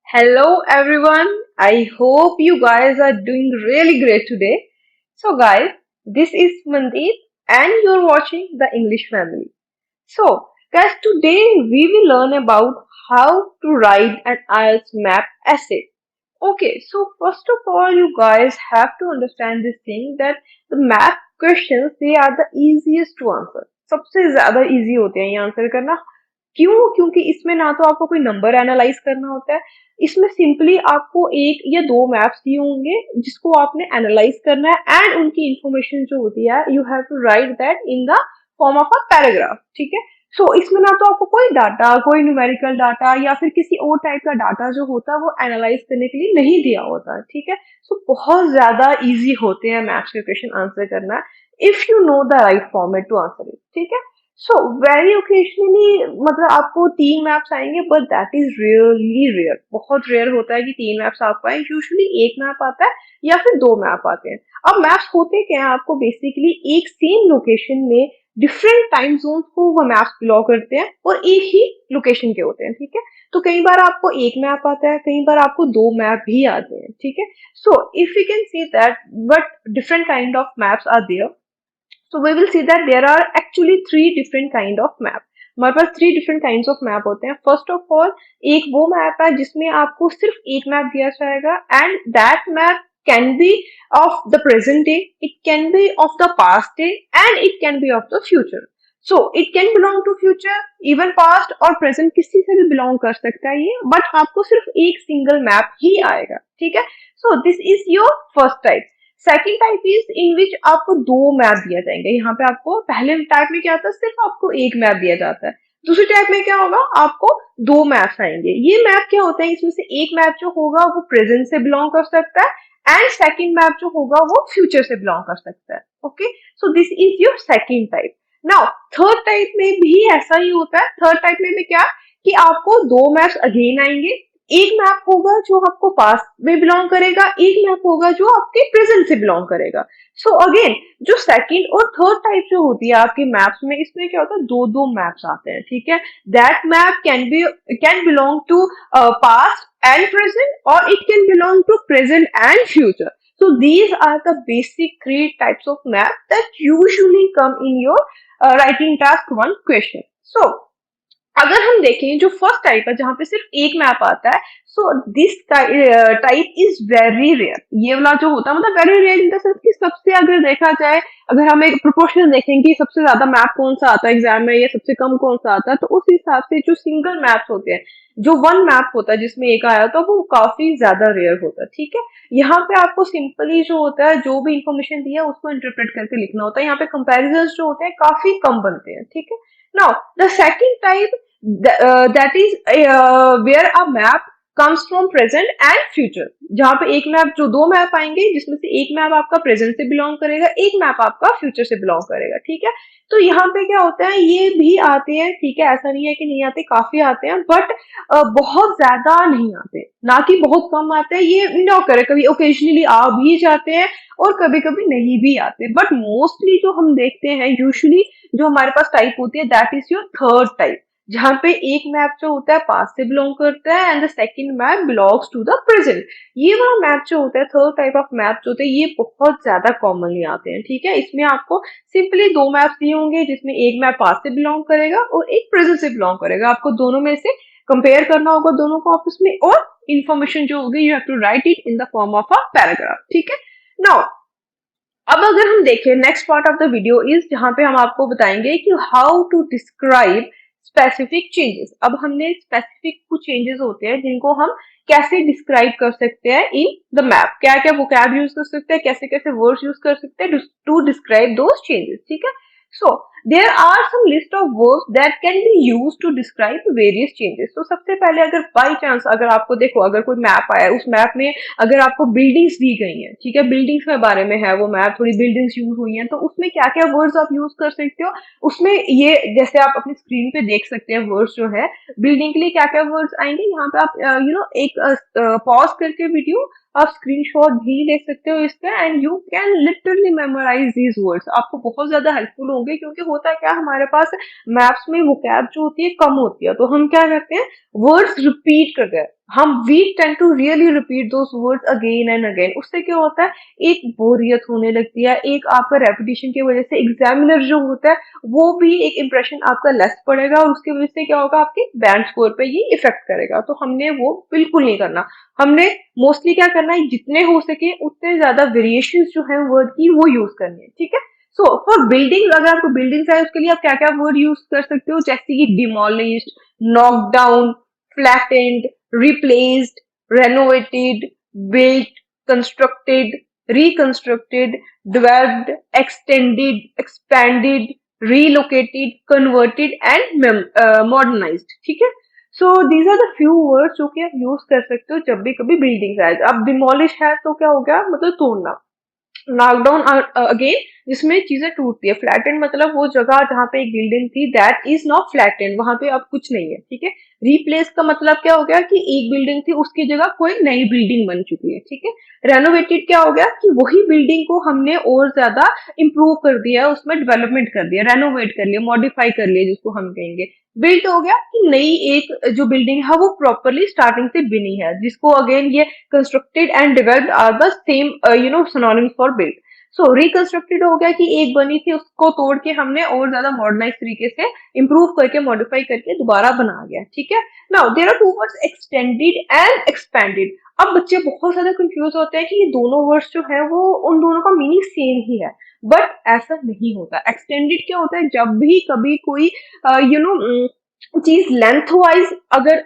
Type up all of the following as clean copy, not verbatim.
Hello everyone. I hope you guys are doing really great today. So guys, this is Mandeep and you're watching the English Family. So guys, today we will learn about how to write an IELTS map essay. Okay, so first of all, you guys have to understand this thing that the math questions they are the easiest to answer. सबसे ज्यादा easy होते हैं ये answer करना. क्यों? क्योंकि इसमें ना तो आपको कोई नंबर एनालाइज करना होता है. इसमें सिंपली आपको एक या दो मैप्स दिए होंगे जिसको आपने एनालाइज करना है एंड उनकी इंफॉर्मेशन जो होती है you have to write that in the form of a paragraph. ठीक है. सो इसमें ना तो आपको कोई डाटा, कोई न्यूमेरिकल डाटा या फिर किसी और टाइप का डाटा जो होता है वो एनालाइज करने के लिए नहीं दिया होता है. ठीक है. सो बहुत ज्यादा इजी होते हैं मैथ्स के क्वेश्चन आंसर करना if you know the right format to answer it. ठीक है. सो वेरी ओकेजनली मतलब आपको तीन मैप्स आएंगे but that is really rare. बहुत रेयर होता है कि तीन मैप्स आपको आए. यूजुअली एक मैप आता है या फिर दो मैप आते हैं. अब मैप्स होते क्या है, आपको बेसिकली एक सेम लोकेशन में डिफरेंट टाइम जोन को वो मैप्स बिलोंग करते हैं और एक ही लोकेशन के होते हैं. ठीक है. तो कई बार आपको एक मैप आता है, कई बार आपको दो मैप भी आते हैं. ठीक है. So if you can see that but different kind of maps are there. So we will see that there are actually three different kind of map. हमारे पास three different kind of map होते हैं. First of all एक वो map है जिसमें आपको सिर्फ एक मैप दिया जाएगा and that map can be of the present day, it can be of the past day and it can be of the future. So it can belong to future, even past और present किसी से भी belong कर सकता है ये, but आपको सिर्फ एक सिंगल मैप ही आएगा. ठीक है. So this is your first type. Second type is in which आपको दो मैप दिया जाएंगे. यहाँ पे आपको पहले टाइप में क्या आता है, सिर्फ आपको एक मैप दिया जाता है. दूसरी टाइप में क्या होगा, आपको दो मैप्स आएंगे. ये मैप क्या होता है, इसमें से एक मैप जो होगा वो प्रेजेंट से बिलोंग कर सकता है एंड सेकेंड मैप जो होगा वो फ्यूचर से बिलोंग कर सकता है. Okay. So this is your second type. Now third type में भी ऐसा ही होता है. थर्ड टाइप में भी क्या कि आपको दो मैप्स अगेन आएंगे. एक मैप होगा जो आपको पास्ट में बिलोंग करेगा, एक मैप होगा जो आपके प्रेजेंट से बिलोंग करेगा. सो अगेन जो सेकंड और थर्ड टाइप जो होती है आपके मैप्स में, इसमें क्या होता है, दो दो मैप्स आते हैं. ठीक है. That map can belong to past and present और it can belong to present and future. So these are the basic three types of map that usually come in your writing task one question. So अगर हम देखें जो first type है जहां पे सिर्फ एक मैप आता है, so this type is very rare. ये वाला जो होता है मतलब very rare in the sense कि सबसे अगर देखा जाए, अगर हम एक प्रोपोर्शन देखें कि सबसे ज्यादा मैप कौन सा आता है एग्जाम में या सबसे कम कौन सा आता है, तो उस हिसाब से जो सिंगल मैप्स होते हैं, जो वन मैप होता है जिसमें एक आया तो वो काफी ज्यादा रेयर होता है. ठीक है. यहाँ पे आपको सिंपली जो होता है जो भी इंफॉर्मेशन दी है उसको इंटरप्रेट करके लिखना होता है. यहाँ पे कंपेरिजन जो होते हैं काफी कम बनते हैं. ठीक है. Now the second type that is where a map comes from present and future. जहां पे एक मैप, जो दो मैप आएंगे जिसमें से एक मैप आपका प्रेजेंट से बिलोंग करेगा, एक मैप आपका फ्यूचर से बिलोंग करेगा. ठीक है. तो यहाँ पे क्या होता है, ये भी आते हैं. ठीक है. ऐसा नहीं है कि नहीं आते, काफी आते हैं बट बहुत ज्यादा नहीं आते, ना कि बहुत कम आते हैं. ये न करे कभी ओकेजनली आ भी जाते हैं और कभी कभी नहीं भी आते, बट मोस्टली जो हम देखते हैं यूजुअली जो हमारे पास टाइप होती है that is your third type, जहां पे एक मैप जो होता है पास्ट से बिलोंग करता है and the second map belongs to the present. ये वाला मैप जो होता है, थर्ड टाइप ऑफ मैप जो होते हैं, ये बहुत ज्यादा कॉमनली आते हैं. ठीक है. इसमें आपको सिंपली दो मैप्स दिए होंगे जिसमें एक मैप पास्ट से बिलोंग करेगा और एक प्रेजेंट से बिलोंग करेगा. आपको दोनों में से कंपेयर करना होगा दोनों को आपस में और इन्फॉर्मेशन जो होगी you have to write it in the form of a paragraph. ठीक है. नाउ अब अगर हम देखें next part of the video is जहां पे हम आपको बताएंगे कि how to describe specific changes. अब हमने स्पेसिफिक कुछ चेंजेस होते हैं जिनको हम कैसे डिस्क्राइब कर सकते हैं इन द मैप, क्या क्या वोकैब यूज कर सकते हैं, कैसे कैसे वर्ड्स यूज कर सकते हैं टू डिस्क्राइब दोस चेंजेस. ठीक है. So there are some list of words that can be use to describe various changes. तो सबसे पहले अगर बाई चांस अगर आपको देखो, अगर कोई मैप आया, उस मैप में अगर आपको बिल्डिंग्स दी गई हैं, ठीक है, बिल्डिंग्स के बारे में है वो मैप, थोड़ी बिल्डिंग्स यूज हुई हैं, तो उसमें क्या क्या वर्ड्स आप यूज कर सकते हो. उसमें ये जैसे आप अपनी स्क्रीन पे देख सकते हैं वर्ड्स जो है बिल्डिंग के लिए क्या क्या वर्ड्स आएंगे. यहाँ पे आप एक पॉज करके वीडियो आप स्क्रीनशॉट भी ले सकते हो इसका and you can literally memorise these words. आपको बहुत ज्यादा हेल्पफुल होंगे क्योंकि होता है क्या, हमारे पास मैप्स में वोकैब जो होती है कम होती है, तो हम क्या करते हैं, वर्ड्स रिपीट करते हैं, हम we tend to really repeat those words again and again. उससे क्या होता है, एक बोरियत होने लगती है, एक आपका रेपिटेशन की वजह से एग्जामिनर जो होता है वो भी एक इम्प्रेशन आपका लेस पड़ेगा, और उसकी वजह से क्या होगा, आपके बैंड स्कोर पे ये इफेक्ट करेगा। तो हमने वो बिल्कुल नहीं करना। हमने मोस्टली क्या करना है, जितने हो सके उतने ज्यादा वेरिएशन जो है वर्ड की वो यूज करनी है, ठीक है। सो फॉर बिल्डिंग, अगर आपको बिल्डिंग है उसके लिए आप क्या क्या वर्ड यूज कर सकते हो, जैसे कि demolished, knock down, flattened, replaced, renovated, built, constructed, reconstructed, developed, extended, expanded, relocated, converted and modernized, ठीक है। So these are the few words जो कि आप यूज कर सकते हो जब भी कभी बिल्डिंग आए। अब डिमोलिश है तो क्या हो गया, मतलब तोड़ना। नॉकडाउन अगेन, जिसमें चीजें टूटती है। फ्लैटेंड मतलब वो जगह जहाँ पे एक बिल्डिंग थी दैट इज नॉट फ्लैटेंड, वहां पे अब कुछ नहीं है, ठीक है। रिप्लेस का मतलब क्या हो गया कि एक बिल्डिंग थी उसकी जगह कोई नई बिल्डिंग बन चुकी है, ठीक है। रेनोवेटेड क्या हो गया कि वही बिल्डिंग को हमने और ज्यादा इंप्रूव कर दिया, उसमें डेवलपमेंट कर दिया, रेनोवेट कर लिया, मॉडिफाई कर लिया, जिसको हम कहेंगे। बिल्ट हो गया कि नई एक जो बिल्डिंग है वो प्रॉपरली स्टार्टिंग से बनी है, जिसको अगेन ये constructed and developed are the same synonyms for built. So reconstructed हो गया कि एक बनी थी उसको तोड़ के हमने और ज्यादा मॉडर्नाइज तरीके से इंप्रूव करके मॉडिफाई करके दोबारा बना गया, ठीक है। Now there are two words, extended and expanded. अब बच्चे बहुत ज्यादा कंफ्यूज होते हैं कि ये दोनों वर्ड्स जो है वो उन दोनों का मीनिंग सेम ही है, बट ऐसा नहीं होता। एक्सटेंडेड क्या होता है, जब भी कभी कोई यू नो चीज लेंथ वाइज अगर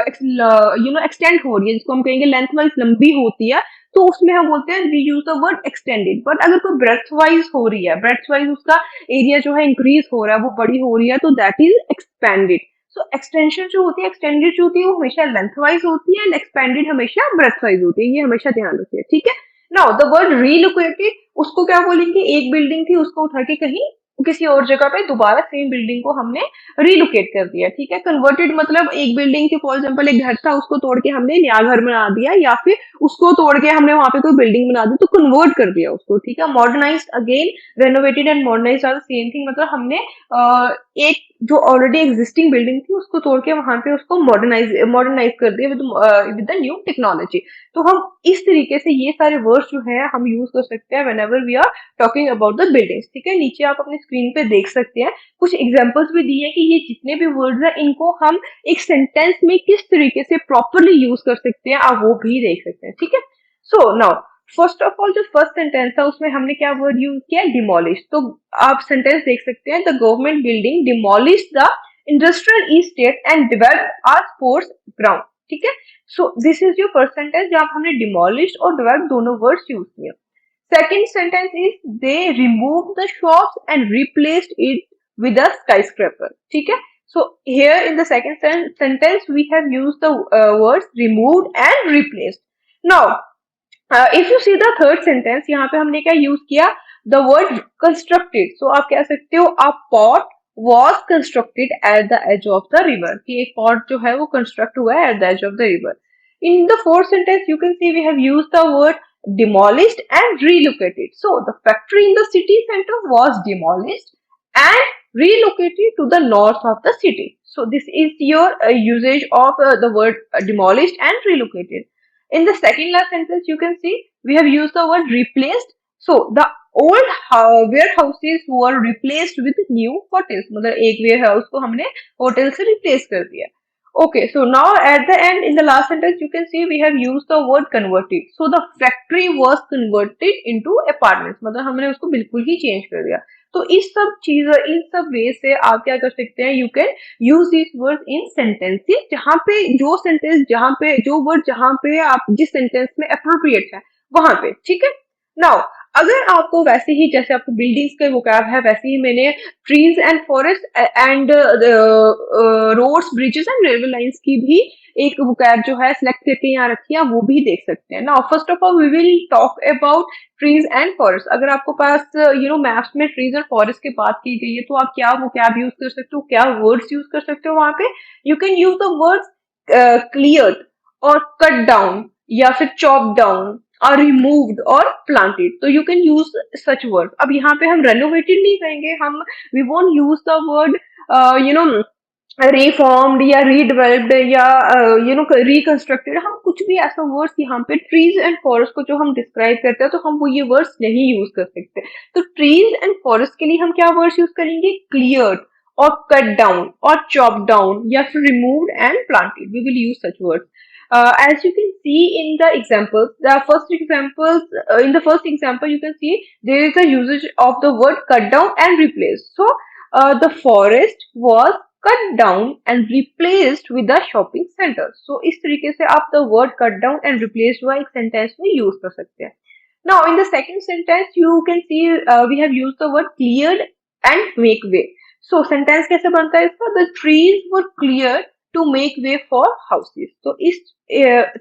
एक्सटेंड हो रही है, जिसको हम कहेंगे लेंथ वाइज लंबी होती है, तो उसमें हम बोलते हैं we use the word extended. But अगर कोई ब्रेथ वाइज हो रही है, ब्रेथ वाइज उसका एरिया जो है इंक्रीज हो रहा है, वो बड़ी हो रही है, तो that is expanded. So extension जो होती है, एक्सटेंडेड जो होती है वो हमेशा लेंथ वाइज होती है, एंड एक्सपेंडेड हमेशा ब्रेथ वाइज होती है, ये हमेशा ध्यान रखिए, ठीक है। नाउ द वर्ड रीलोकेटेड, उसको क्या बोलेंगे, एक बिल्डिंग थी उसको उठा के कहीं किसी और जगह पे दोबारा सेम बिल्डिंग को हमने रिलोकेट कर दिया, ठीक है। कन्वर्टेड मतलब एक बिल्डिंग थी, फॉर एग्जाम्पल एक घर था, उसको तोड़ के हमने नया घर बना दिया, या फिर उसको तोड़ के हमने वहां पे कोई बिल्डिंग बना दी, तो कन्वर्ट कर दिया उसको, ठीक है। Modernised again, renovated and modernised are the same thing, मतलब हमने एक जो ऑलरेडी एग्जिस्टिंग बिल्डिंग थी उसको तोड़ के वहां पे उसको मॉडर्नाइज कर दिया विद द न्यू टेक्नोलॉजी। तो हम इस तरीके से ये सारे वर्ड्स जो है हम यूज कर सकते हैं whenever we are talking about the buildings, ठीक है। नीचे आप अपने स्क्रीन पे देख सकते हैं, कुछ एग्जांपल्स भी दिए हैं कि ये जितने भी वर्ड्स हैं इनको हम एक सेंटेंस में किस तरीके से प्रॉपरली यूज कर सकते हैं, आप वो भी देख सकते हैं, ठीक है। So now first of all जो फर्स्ट सेंटेंस था उसमें हमने क्या वर्ड यूज किया, डिमोलिश। तो आप सेंटेंस देख सकते हैं, the government building demolish the industrial estate and develop are sports ground, ठीक है। So this is your first sentence जहां हमने डिमोलिश और डेवलप दोनों वर्ड्स यूज किए। Second sentence is they removed the shops and replaced it with a skyscraper. ठीक है? So here in the second sentence we have used the words removed and replaced. Now if you see the third sentence, यहाँ पे हमने क्या use किया, the word constructed. So आप कह सकते हो a pot was constructed at the edge of the river. कि एक pot जो है वो construct हुआ है at the edge of the river. In the fourth sentence, you can see we have used the word demolished and relocated. So the factory in the city center was demolished and relocated to the north of the city. So this is your usage of the word demolished and relocated. In the second last sentence, you can see we have used the word replaced. So the old warehouses were replaced with new hotels. मतलब एक warehouse को हमने hotel से replace कर दिया. Okay, so now at the end, in the last sentence, you can see we have used the word converted. So the factory was converted into apartments. मतलब हमने उसको बिल्कुल ही change कर दिया. तो इस सब चीज, इन सब वे से आप क्या कर सकते हैं, you can use this word in sentences, जहां पे जो सेंटेंस जहां पे जो वर्ड जहां पे आप जिस सेंटेंस में अप्रोप्रिएट है वहां पे, ठीक है। नाउ अगर आपको वैसे ही जैसे आपको बिल्डिंग्स के वोकैब है, वैसे ही मैंने trees and forest and roads, bridges and railway lines की भी एक वोकैब जो है सिलेक्ट करके यहाँ रखी है, वो भी देख सकते हैं। Now first of all we will talk about trees and forest. अगर आपको पास मैप्स में ट्रीज और फॉरेस्ट की बात की गई है, तो आप क्या वोकैब यूज कर सकते हो, क्या वर्ड्स यूज कर सकते हो वहां पे। You can use the words clear और कट डाउन, या फिर chop down, or removed or planted. So you can use such words. अब यहाँ पे हम renovated नहीं कहेंगे, हम we won't use the word you know reformed या redeveloped या reconstructed. हम कुछ भी ऐसा वर्ड्स यहाँ पे ट्रीज एंड फॉरेस्ट को जो हम डिस्क्राइब करते हैं तो हम वो ये वर्ड्स नहीं यूज कर सकते. तो ट्रीज एंड फॉरेस्ट के लिए हम क्या वर्ड्स यूज करेंगे? क्लियर्ड और कट डाउन और चॉप डाउन या फिर removed and planted. We will use such words. As you can see in the examples, in the first example, you can see there is a usage of the word cut down and replace. So, the forest was cut down and replaced with the shopping center. So, इस तरीके से आप the word cut down and replaced हुआ एक sentence में use कर सकते हैं. Now, in the second sentence, you can see we have used the word cleared and make way. So, sentence कैसे बनता है इसका? The trees were cleared to make way for houses. तो इस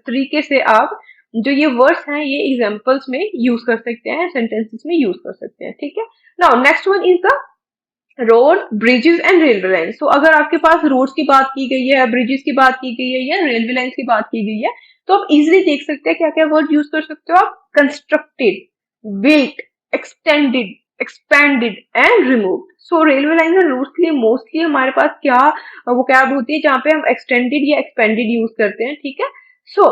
तरीके से आप जो ये वर्ड्स हैं ये एग्जाम्पल्स में यूज कर सकते हैं, सेंटेंसेस में यूज कर सकते हैं. ठीक है. Now next one is the road, bridges and railway line. So अगर आपके पास रोड्स की बात की गई है, ब्रिजेस की बात की गई है या रेलवे लाइन की बात की गई है तो आप इजिली देख सकते हैं क्या क्या वर्ड यूज कर सकते हो आप. Constructed, built, extended, expanded and removed. So railway line और रूट्स के लिए मोस्टली हमारे पास क्या वो कैब होती है जहाँ पे हम एक्सटेंडेड या एक्सपेंडेड यूज करते हैं. ठीक है. सो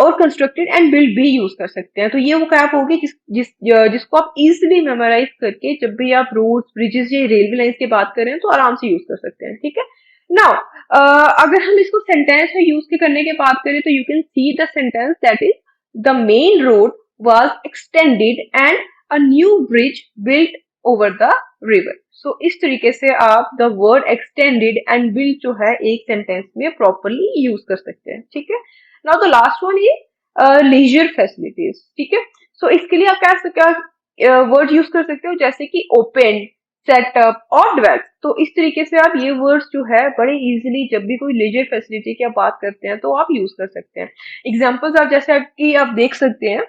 और कंस्ट्रक्टेड एंड बिल्ड भी यूज कर सकते हैं. तो ये वो कैप होगी जिसको आप इजिली मेमोराइज करके जब भी आप रोड्स, ब्रिजेस या रेलवे लाइन की बात करें तो आराम से यूज कर सकते हैं. ठीक है. नाउ अगर हम इसको सेंटेंस में यूज करने की बात करें तो you can see the sentence that is the main road was extended and a new bridge built over the river. So इस तरीके से आप the word extended and built जो है एक सेंटेंस में properly यूज कर सकते हैं. ठीक है. Now the last one is leisure facilities. ठीक है. So इसके लिए आप क्या वर्ड यूज कर सकते हो जैसे कि open, सेटअप और डेवलप. तो इस तरीके से आप ये वर्ड्स जो है बड़े इजीली जब भी कोई लेजर फैसिलिटी की आप बात करते हैं तो आप यूज कर सकते हैं. एग्जांपल्स आप जैसे कि आप देख सकते हैं.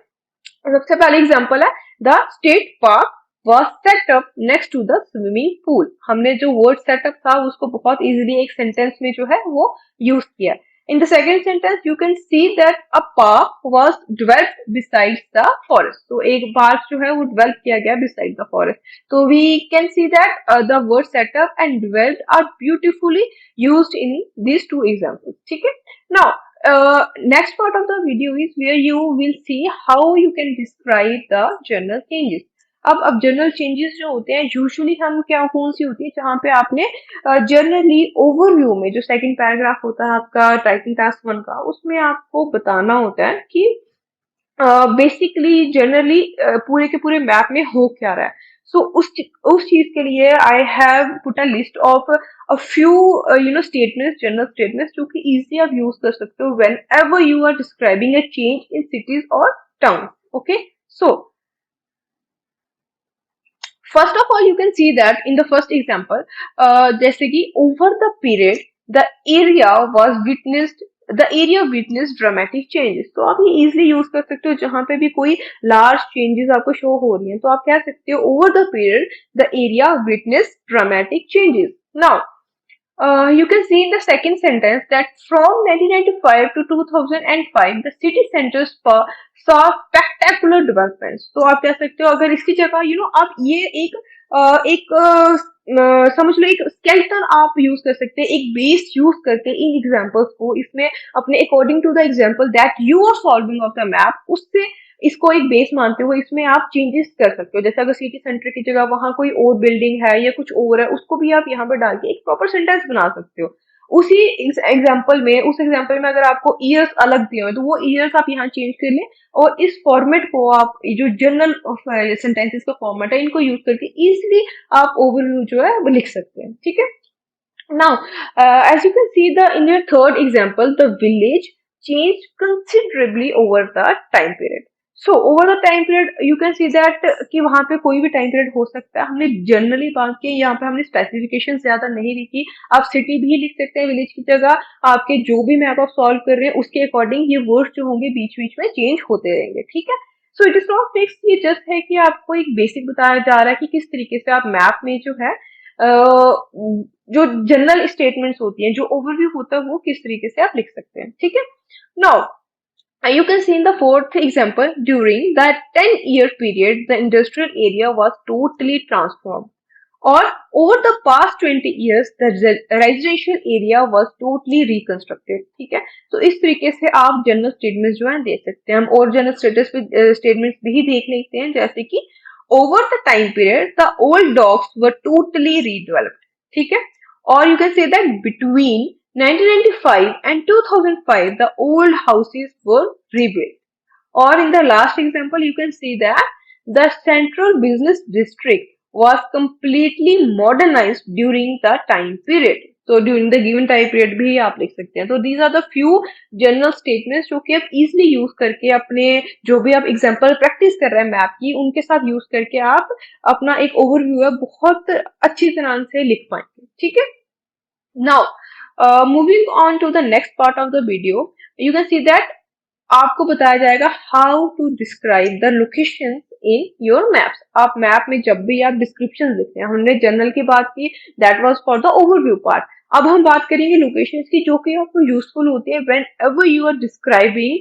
सबसे पहले एग्जांपल है the state park was set up next to the swimming pool. हमने जो वर्ड सेटअप था उसको बहुत इजीली एक सेंटेंस में जो है वो यूज किया. In the second sentence, you can see that a park was developed besides the forest. तो एक पार्क जो है वो develop किया गया beside the forest. तो we can see that the word setup and developed are beautifully used in these two examples. ठीक है. Now, next part of the video is where you will see how you can describe the general changes. अब general changes जो होते हैं usually हम क्या कौन सी होती है जहाँ पे आपने जनरली ओवरव्यू में जो सेकंड पैराग्राफ होता है आपका टाइपिंग टास्क 1 का उसमें आपको बताना होता है कि बेसिकली जनरली पूरे के पूरे मैप में हो क्या रहा है. सो उस चीज के लिए I have put a list of a few statements, general statements जो कि इजीली आप यूज कर सकते हो whenever you are describing a change in cities और town. Okay. So first of all you can see that in the first example जैसे कि over the period the area was witnessed the area witnessed dramatic changes. तो आप ये easily use कर सकते हो जहां पे भी कोई large changes आपको शो हो रही हैं तो आप कह सकते हो over the period the area witnessed dramatic changes. Now you can see in the second sentence that from 1995 to 2005 the city centers saw spectacular developments. तो आप कह सकते हो अगर इसकी जगह आप ये समझ लो एक स्केलेटन आप यूज कर सकते हैं, एक बेस यूज करके इन एग्जांपल्स को इसमें अपने according to the example that you are solving of the map उससे इसको एक बेस मानते हुए इसमें आप चेंजेस कर सकते हो. जैसे अगर सिटी सेंटर की जगह वहां कोई और बिल्डिंग है या कुछ और है उसको भी आप यहाँ पर डाल के एक प्रॉपर सेंटेंस बना सकते हो. उसी एग्जाम्पल में अगर आपको ईयर्स अलग दिए हुए तो वो ईयर्स आप यहाँ चेंज कर लें और इस फॉर्मेट को आप जो जनरल सेंटेंसेस का फॉर्मेट है इनको यूज करके इजिली आप ओवरव्यू जो है वो लिख सकते हैं. ठीक है. Now, as you can see in your third example, the village changed considerably over the time period. So, over the time period, you can see that कि वहां पे कोई भी time period हो सकता है. हमने generally बात की, यहाँ पे हमने specification ज्यादा नहीं लिखी. आप city भी लिख सकते हैं village की जगह. आपके जो भी map आप solve कर रहे हैं उसके according ये words जो होंगे बीच-बीच में change होते रहेंगे. ठीक है. So, it is not fixed. ये just है कि आपको एक basic बताया जा रहा है कि किस तरीके से आप map में जो है जो जनरल स्टेटमेंट्स होती हैं जो ओवरव्यू होता है वो किस तरीके से आप लिख सकते हैं. ठीक है. Now You can see in the fourth example, during that 10-year period, the industrial area was totally transformed. Or over the past 20 years, the residential area was totally reconstructed. ठीक है, तो इस तरीके से आप जनरल स्टेटमेंट्स जो है दे सकते हैं हम, और जनरल स्टेटमेंट्स भी देख लेते हैं, जैसे कि over the time period the old dogs were totally redeveloped. ठीक है, और you can say that between 1995 and 2005 the old houses were rebuilt. Or in the last example, you can see that the central business district was completely modernized during the time period. So during the given time period भी आप लिख सकते हैं. तो these are the few general statements जो कि आप easily use करके अपने जो भी आप example practice कर रहे हैं मैप की, उनके साथ use करके आप अपना एक overview है बहुत अच्छी तरह से लिख पाएंगे. ठीक है. Now, moving on to the next part of the video, you can see that आपको बताया जाएगा how to describe the location in your maps. आप मैप में जब भी आप डिस्क्रिप्शन लिखते हैं, हमने जनरल की बात की, that was for the overview part. अब हम बात करेंगे लोकेशंस की, जो कि आपको यूजफुल होती है whenever you are describing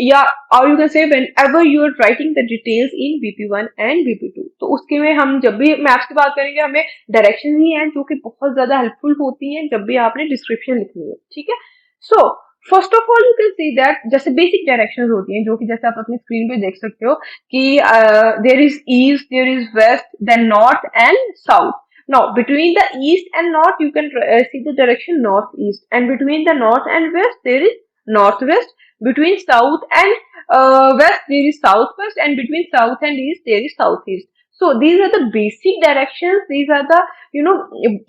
या और you can say whenever you are writing the details in BP1 and BP2. तो उसके में हम जब भी मैप्स की बात करेंगे, हमें डायरेक्शन ही हैं जो कि बहुत ज्यादा हेल्पफुल होती हैं जब भी आपने डिस्क्रिप्शन लिखनी है. ठीक है. So first of all you can see that जैसे बेसिक डायरेक्शंस होती हैं, जो कि जैसे आप अपनी स्क्रीन पे देख सकते हो कि there is east, there is west, then north and south. Now between the east and north you can see the direction northeast, and between the north and west there is northwest, between south and west there is southwest, and between south and east there is southeast. So these are the basic directions, these are the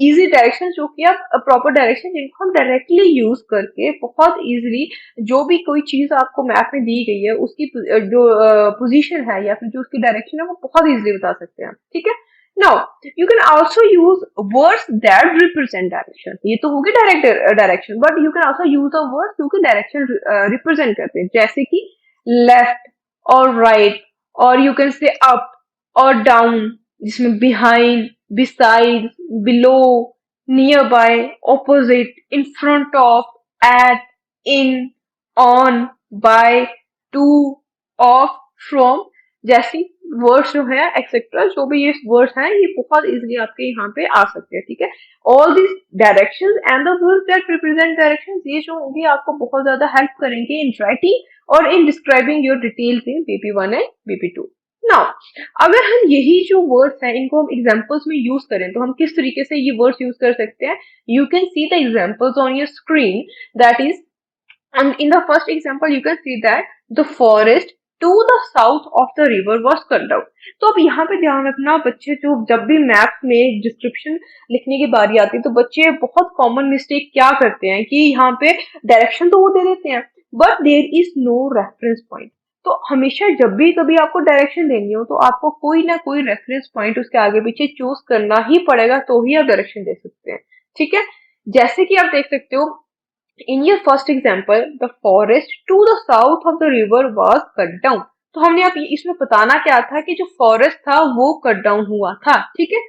easy directions जो कि आप proper direction जिनको हम directly use करके बहुत easily जो भी कोई चीज आपको मैप में दी गई है उसकी जो पोजीशन है या फिर जो उसकी डायरेक्शन है वो बहुत इजीली बता सकते हैं. ठीक है. Now you can also use words that represent direction. ये तो होगी direct direction, but you can also use the words जो कि डायरेक्शन रिप्रेजेंट करते हैं, जैसे कि लेफ्ट और राइट, और यू कैन से अप और डाउन, जिसमें behind, beside, below, nearby, opposite, in front of, at, in, on, by, to, of, from जैसी वर्ड्स जो है एक्सेट्रा, जो भी ये वर्ड्स हैं ये बहुत इजीली आपके यहाँ पे आ सकते हैं. ठीक है. All this directions and the words that represent directions, ये जो होंगे आपको बहुत ज्यादा हेल्प करेंगे इन राइटिंग और इन describing your details in BP1 and BP2. Now अगर हम यही जो वर्ड्स हैं इनको हम एग्जांपल्स में यूज करें तो हम किस तरीके से ये वर्ड्स यूज कर सकते हैं. You can see the examples on your screen, that is and in the first example you can see that the forest to the south of the river was cut down. तो अब यहाँ पे ध्यान रखना बच्चे, जो जब भी मैप में डिस्क्रिप्शन लिखने की बारी आती है तो बच्चे बहुत कॉमन मिस्टेक क्या करते हैं कि यहाँ पे डायरेक्शन तो वो दे देते हैं but there is no reference point. तो हमेशा जब भी कभी आपको डायरेक्शन देनी हो तो आपको कोई ना कोई रेफरेंस पॉइंट उसके आगे पीछे चूज करना ही पड़ेगा, तो ही आप डायरेक्शन दे सकते हैं. ठीक है. जैसे कि आप देख सकते हो in your first example, the forest to the south of the river was cut down. तो हमने आप इसमें बताना क्या था कि जो फॉरेस्ट था वो कट डाउन हुआ था. ठीक है.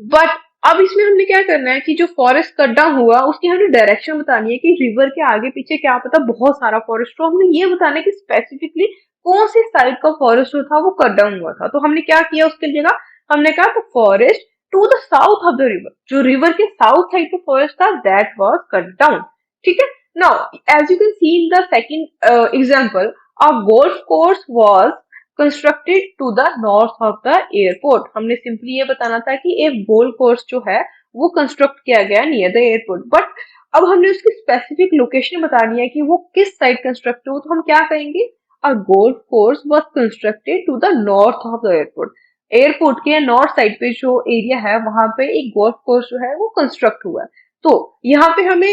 बट अब इसमें हमने क्या करना है कि जो फॉरेस्ट कट डाउन हुआ उसकी हमें डायरेक्शन बतानी है कि रिवर के आगे पीछे क्या पता बहुत सारा फॉरेस्ट हो. हमने ये बताना है कि स्पेसिफिकली कौन सी साइड का फॉरेस्ट जो था वो कट डाउन हुआ था. तो हमने क्या किया उसके जगह, हमने कहा the forest to the south of the river, जो रिवर के साउथ साइड पे फॉरेस्ट था दैट वाज कट डाउन. ठीक है. Now as you can see in the second example, a golf course was constructed to the north of the airport. हमने simply ये बताना था कि एक गोल्फ कोर्स जो है वो कंस्ट्रक्ट किया गया नियर द एयरपोर्ट, बट अब हमने उसकी स्पेसिफिक लोकेशन बतानी है कि वो किस साइड कंस्ट्रक्ट हो. तो हम क्या कहेंगे, a golf course was constructed to the north of the airport. Airport के नॉर्थ साइड पे जो एरिया है वहां पे एक गोल्फ कोर्स जो है वो कंस्ट्रक्ट हुआ है. तो यहाँ पे हमें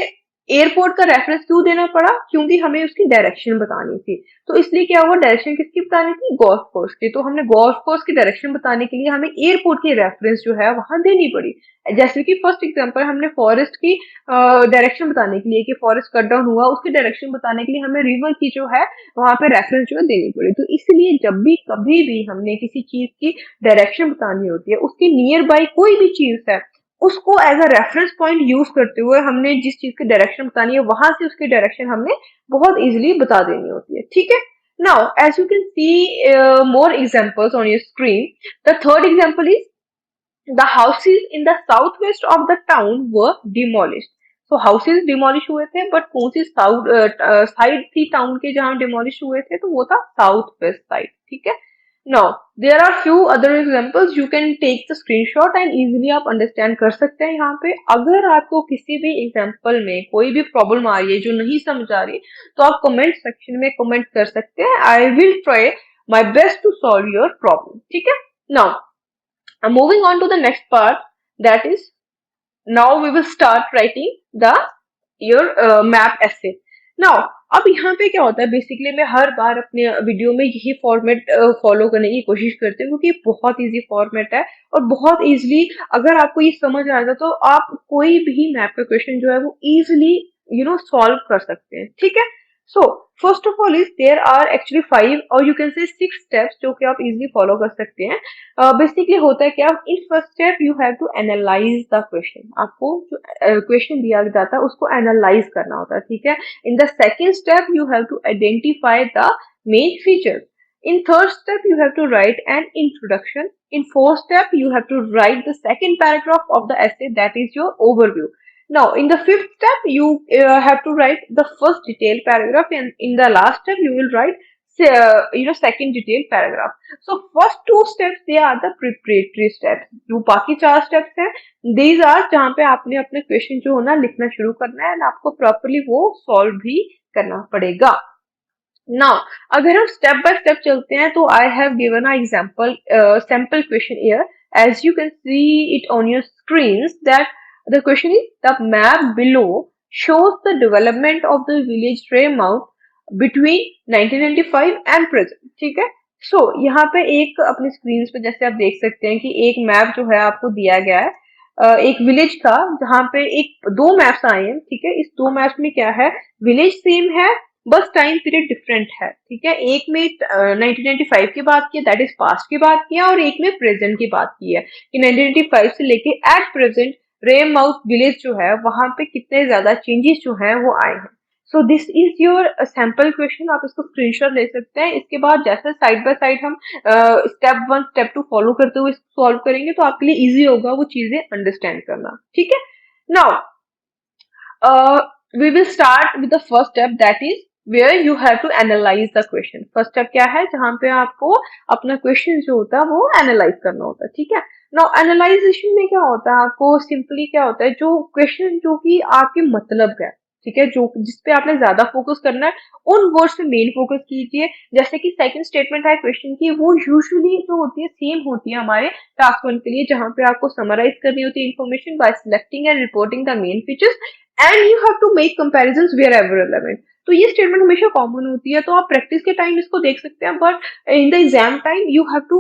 एयरपोर्ट का रेफरेंस क्यों देना पड़ा, क्योंकि हमें उसकी डायरेक्शन बतानी थी. तो इसलिए क्या हुआ, डायरेक्शन किसकी बतानी थी, गोल्फ कोर्स की. तो हमने गोल्फ कोर्स की डायरेक्शन बताने के लिए हमें एयरपोर्ट की रेफरेंस जो है वहां देनी पड़ी. जैसे कि फर्स्ट एग्जांपल हमने फॉरेस्ट की डायरेक्शन बताने के लिए कि फॉरेस्ट कट डाउन हुआ, उसकी डायरेक्शन बताने के लिए हमें रिवर की जो है वहां पे रेफरेंस जो है देनी पड़ी. तो इसलिए जब भी कभी भी हमने किसी चीज की डायरेक्शन बतानी होती है उसके नियर बाय कोई भी चीज है उसको as a reference point use करते हुए हमने जिस चीज की डायरेक्शन बतानी है वहां से उसकी डायरेक्शन हमने बहुत इजीली बता देनी होती है, ठीक है। Now as you can see more examples on your screen, the third example is the houses in the southwest of the town were demolished. So houses demolish हुए थे, but कौन सी साउथ साइड थी टाउन के जहां demolish हुए थे, तो वो था साउथ वेस्ट साइड, ठीक है। Now there are few other examples, you can take the screenshot and easily आप understand कर सकते हैं। यहाँ पे अगर आपको किसी भी एग्जाम्पल में कोई भी प्रॉब्लम आ रही है जो नहीं समझ आ रही, तो आप कमेंट सेक्शन में कमेंट कर सकते हैं। I will try my best to solve your problem, ठीक है। Now moving on to the next part, that is now we will start writing the your map essay. Now अब यहाँ पे क्या होता है, बेसिकली मैं हर बार अपने वीडियो में यही फॉर्मेट फॉलो करने की कोशिश करती हूँ, क्योंकि बहुत इजी फॉर्मेट है और बहुत इजीली अगर आपको ये समझ आएगा तो आप कोई भी मैप का क्वेश्चन जो है वो इजीली सॉल्व कर सकते हैं, ठीक है। So first of all is there are actually 5 और यू कैन से 6 स्टेप्स जो कि आप इजीली फॉलो कर सकते हैं। बेसिकली होता है क्या, in first step you have to analyse the question, आपको जो क्वेश्चन दिया जाता है उसको एनालाइज करना होता है, ठीक है। In the second step you have to identify the main feature. In third step, you have to write an introduction. In fourth step, you have to write the second paragraph of the essay, that is your overview. Now, in the fifth step, you have to write the first detailed paragraph, and in the last step, you will write second detailed paragraph. So first two steps they are the preparatory steps. जो बाकी 4 steps हैं, these are जहाँ पे आपने अपने question जो होना लिखना शुरू करना है, and आपको properly वो solve भी करना पड़ेगा। नाउ अगर हम स्टेप बाय स्टेप चलते हैं तो I have given a example sample question here, as you can see it on your screens, that the question is the map below shows the development of the village Raymount between 1995 and present, ठीक है। सो यहाँ पे एक अपनी screen पे जैसे आप देख सकते हैं कि एक मैप जो है आपको दिया गया है एक विलेज का, जहाँ पे एक दो मैप्स आए हैं, ठीक है। इस दो मैप्स में क्या है, विलेज सेम है बस टाइम पीरियड डिफरेंट है, ठीक है। एक में 1995 की बात की है, दैट इज पास्ट की बात की है, और एक में प्रेजेंट की बात की है कि 1995 से लेके एट प्रेजेंट रेमाउथ विलेज जो है वहां पे कितने ज्यादा चेंजेस जो है वो आए हैं। सो this is your sample question, आप इसको स्क्रीनशॉट ले सकते हैं। इसके बाद जैसे साइड बाय साइड हम स्टेप 1 स्टेप 2 फॉलो करते हुए इसको सॉल्व करेंगे तो आपके लिए इजी होगा वो चीजें अंडरस्टैंड करना, ठीक है। Now we will start with the first step, that is where you have to analyze the question. First step क्या है, जहां पे आपको अपना क्वेश्चन जो होता है वो एनालाइज करना होता है, ठीक है। नाउ एनालाइजेशन में क्या होता है, आपको सिंपली क्या होता है, जो क्वेश्चन जो कि आपके मतलब का है, ठीक है, जो जिसपे आपने ज्यादा फोकस करना है उन वर्ड्स पे मेन फोकस कीजिए। जैसे कि सेकंड स्टेटमेंट है क्वेश्चन की, वो यूजुअली जो होती है सेम होती है हमारे टास्क 1 के लिए, जहां पे आपको समराइज करनी होती है information by selecting and reporting the main features and you have to make comparisons wherever relevant. तो ये स्टेटमेंट हमेशा कॉमन होती है, तो आप प्रैक्टिस के टाइम इसको देख सकते हैं, but in the exam time you have to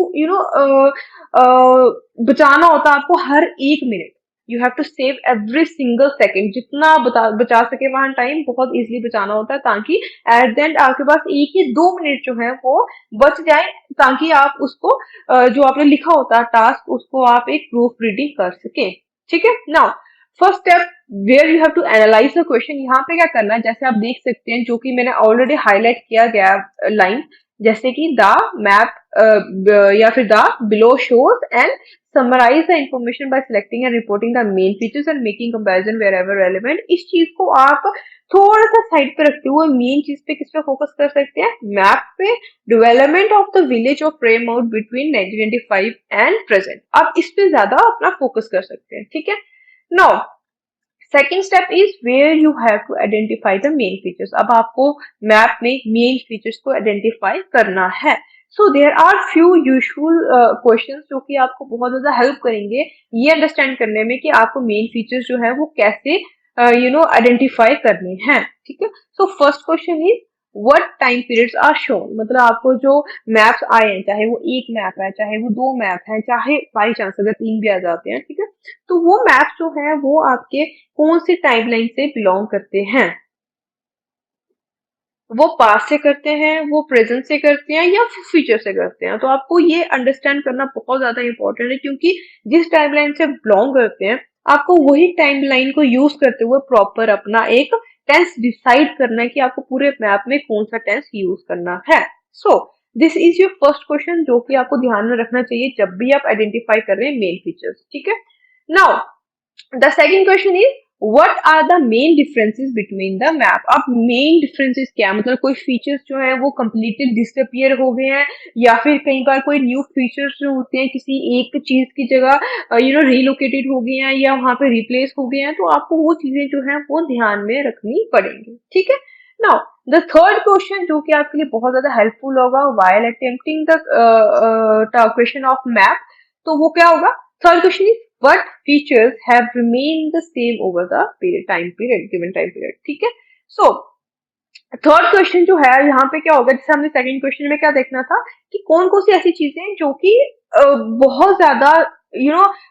बचाना होता है आपको हर एक मिनट। You have to save every single second, जितना बचा सके वहां टाइम बहुत इजीली बचाना होता है, ताकि एट द एंड आपके पास 1 या 2 मिनट जो है वो बच जाए, ताकि आप उसको जो आपने लिखा होता है टास्क उसको आप एक प्रूफ रीडिंग कर सके, ठीक है। Now first step where you have to analyse the question, यहाँ पे क्या करना है, जैसे आप देख सकते हैं जो कि मैंने ऑलरेडी हाईलाइट किया गया लाइन, जैसे कि द मैप या फिर the below shows and summarize the information by selecting and reporting the main features and making comparison wherever relevant। इस चीज को आप थोड़ा सा साइड पे रखते हुए मेन चीज पे किस पे फोकस कर सकते हैं, मैप पे, development of the village of Raymouth between 1995 and present, आप इस पे ज्यादा अपना फोकस कर सकते हैं, ठीक है। Now second step is where you have to identify the main features. अब आपको मैप में मेन फीचर्स को आइडेंटिफाई करना है। So there are few usual questions जो कि आपको बहुत ज्यादा हेल्प करेंगे ये अंडरस्टैंड करने में कि आपको मेन फीचर्स जो है वो कैसे आइडेंटिफाई करने हैं, ठीक है। So first question is what time periods are shown, मतलब आपको जो मैप्स आए हैं, चाहे वो एक मैप है, चाहे वो 2 मैप है, चाहे बाई चांस अगर 3 भी आ जाते हैं, ठीक है, तो वो मैप्स जो है वो आपके कौन सी टाइमलाइन से बिलोंग करते हैं, वो पास्ट से करते हैं, वो प्रेजेंट से करते हैं, या फ्यूचर से करते हैं। तो आपको ये अंडरस्टैंड करना बहुत ज्यादा इंपॉर्टेंट है, क्योंकि जिस टाइमलाइन से बिलोंग करते हैं आपको वही टाइम लाइन को यूज करते हुए प्रॉपर अपना एक टेंस डिसाइड करना है कि आपको पूरे मैप में कौन सा टेंस यूज करना है। So this is your first question जो कि आपको ध्यान में रखना चाहिए जब भी आप आइडेंटिफाई कर रहे हैं मेन फीचर्स, ठीक है। Now the second question is what are the main differences between the map. अब मेन डिफरेंसेस क्या, मतलब कोई फीचर्स जो है वो कंप्लीटली डिसअपियर हो गए हैं, या फिर कई बार कोई न्यू फीचर्स जो होते हैं किसी एक चीज की जगह रिलोकेटेड हो गए हैं या वहां पे रिप्लेस हो गए हैं, तो आपको वो चीजें जो है वो ध्यान में रखनी पड़ेंगी, ठीक है। नाउ द थर्ड क्वेश्चन जो कि आपके लिए बहुत ज्यादा हेल्पफुल होगा while attempting the question of map, तो वो क्या होगा। Third question is what features have remained the same over the given time period, ठीक है। so थर्ड क्वेश्चन जो है यहाँ पे क्या होगा, जैसे हमने सेकंड क्वेश्चन में क्या देखना था कि कौन कौन सी ऐसी चीजें हैं जो कि बहुत ज्यादा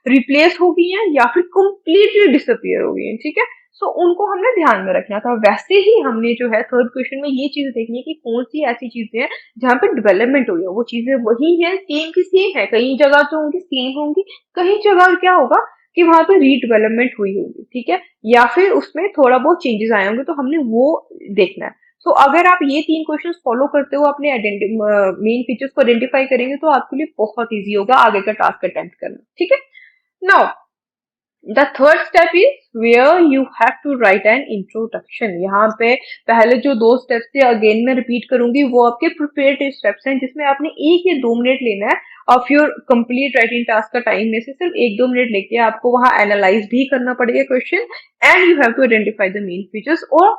रिप्लेस हो गई हैं या फिर कंप्लीटली डिसअपियर हो गई हैं, ठीक है। सो उनको हमने ध्यान में रखना था। वैसे ही हमने जो है थर्ड क्वेश्चन में ये चीज देखनी है कि कौन सी ऐसी चीजें हैं जहाँ पे डेवलपमेंट हुई है, वो चीजें वही है, सेम की सेम है। कई जगह तो होंगी सेम होंगी, कहीं जगह क्या होगा कि वहां पे रीडेवलपमेंट हुई होगी, ठीक है, या फिर उसमें थोड़ा बहुत चेंजेस आए होंगे, तो हमने वो देखना है। सो अगर आप ये तीन क्वेश्चंस फॉलो करते हो अपने मेन फीचर्स को आइडेंटिफाई करेंगे तो आपके लिए बहुत इजी होगा आगे का टास्क अटेम्प्ट करना, ठीक है। Now the third step is where you have to write an introduction. यहाँ पे पहले जो दो स्टेप्स थे अगेन मैं रिपीट करूंगी, वो आपके प्रिपरेटरी स्टेप्स हैं जिसमें आपने 1 या 2 मिनट लेना है of your complete writing task का टाइम में से सिर्फ 1-2 मिनट लेके आपको वहां एनालाइज भी करना पड़ेगा question, and you have to identify the main features. और